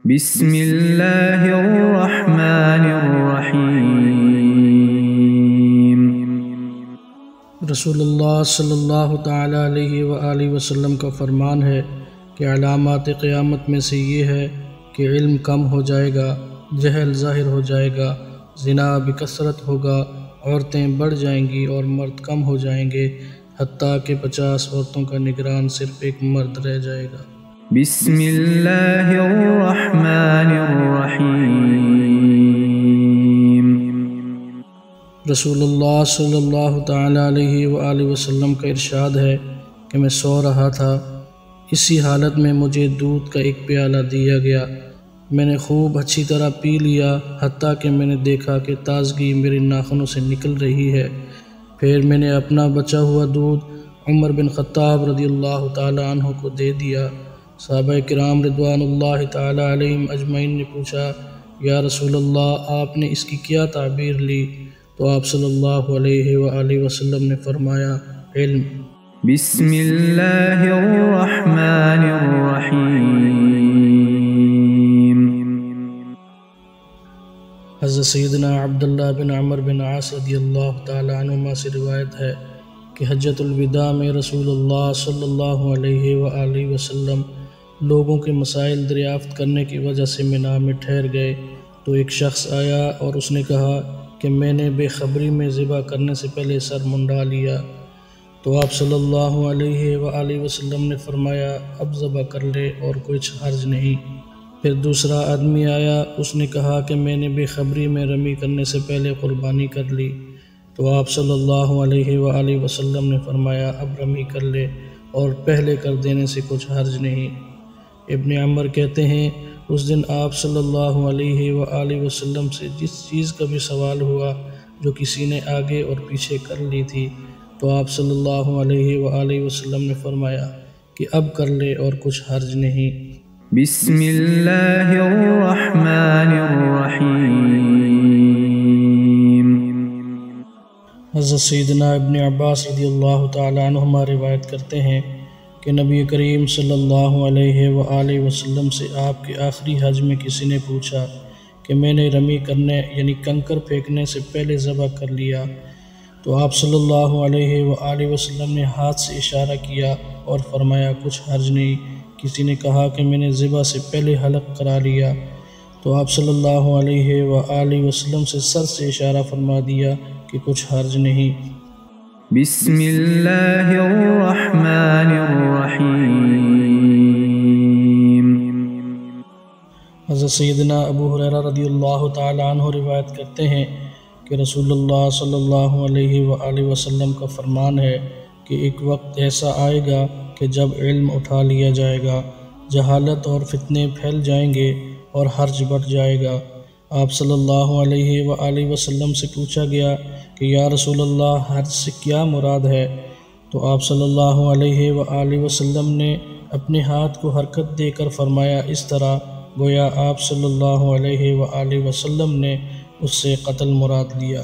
بسم اللہ الرحمن الرحیم۔ رسول اللہ صلی اللہ تعالی علیہ وآلہ وسلم کا فرمان ہے کہ علامات قیامت میں سے یہ ہے کہ علم کم ہو جائے گا، جہل ظاہر ہو جائے گا، زنا بکثرت ہوگا، عورتیں بڑھ جائیں گی اور مرد کم ہو جائیں گے، حتیٰ کہ 50 عورتوں کا نگران صرف ایک مرد رہ جائے گا۔ بسم اللہ الرحمن الرحیم۔ رسول اللہ صلی اللہ تعالی علیہ وآلہ وسلم کا ارشاد ہے کہ میں سو رہا تھا، اسی حالت میں مجھے دودھ کا ایک پیالہ دیا گیا، میں نے خوب اچھی طرح پی لیا، حتیٰ کہ میں نے دیکھا کہ تازگی میرے ناخنوں سے نکل رہی ہے۔ پھر میں نے اپنا بچا ہوا دودھ عمر بن خطاب رضی اللہ تعالی عنہ کو دے دیا۔ صحابہ کرام رضوان اللہ تعالی علیہم اجمعین نے پوچھا، یا رسول اللہ، آپ نے اس کی کیا تعبیر لی؟ تو آپ صلی اللہ علیہ وآلہ وسلم نے فرمایا، علم۔ بسم اللہ الرحمن الرحیم۔ حضرت سیدنا عبداللہ بن عمر بن عاص رضی اللہ تعالی عنہما سے روایت ہے کہ حجۃ الوداع میں رسول اللہ صلی اللہ علیہ وآلہ وسلم لوگوں کے مسائل دریافت کرنے کی وجہ سے مینا میں ٹھہر گئے تو ایک شخص آیا اور اس نے کہا کہ میں نے بے خبری میں ذبح کرنے سے پہلے سر منڈا لیا۔ تو آپ صلی اللہ علیہ وآلہ وسلم نے فرمایا، اب ذبح کر لے اور کچھ حرج نہیں۔ پھر دوسرا آدمی آیا، اس نے کہا کہ میں نے بے خبری میں رمی کرنے سے پہلے قربانی کر لی۔ تو آپ صلی اللہ علیہ وآلہ وسلم نے فرمایا، اب رمی کر لے اور پہلے کر دینے سے کچھ حرج نہیں۔ ابن عمر کہتے ہیں، اس دن آپ صلی اللہ علیہ وآلہ وسلم سے جس چیز کا بھی سوال ہوا جو کسی نے آگے اور پیچھے کر لی تھی، تو آپ صلی اللہ علیہ وآلہ وسلم نے فرمایا کہ اب کر لے اور کچھ حرج نہیں۔ بسم اللہ الرحمن الرحیم۔ حضرت سیدنا ابن عباس رضی اللہ تعالی عنہما روایت کرتے ہیں کہ نبی کریم صلی اللہ علیہ وآلہ وسلم سے آپ کے آخری حج میں کسی نے پوچھا کہ میں نے رمی کرنے یعنی کنکر پھینکنے سے پہلے ذبح کر لیا؟ تو آپ صلی اللہ علیہ وآلہ وسلم نے ہاتھ سے اشارہ کیا اور فرمایا، کچھ حرج نہیں۔ کسی نے کہا کہ میں نے ذبح سے پہلے حلق کرا لیا، تو آپ صلی اللہ علیہ وآلہ وسلم سے سر سے اشارہ فرما دیا کہ کچھ حرج نہیں۔ بسم اللہ الرحمن الرحیم۔ حضرت سیدنا ابو ہریرہ رضی اللہ تعالی عنہ روایت کرتے ہیں کہ رسول اللہ صلی اللہ علیہ وآلہ وسلم کا فرمان ہے کہ ایک وقت ایسا آئے گا کہ جب علم اٹھا لیا جائے گا، جہالت اور فتنے پھیل جائیں گے اور حرج بڑھ جائے گا۔ آپ صلی اللہ علیہ وآلہ وسلم سے پوچھا گیا کہ یا رسول اللہ، حرج سے کیا مراد ہے؟ تو آپ صلی اللہ علیہ وآلہ وسلم نے اپنے ہاتھ کو حرکت دے کر فرمایا، اس طرح گویا آپ صلی اللہ علیہ وآلہ وسلم نے اس سے قتل مراد لیا۔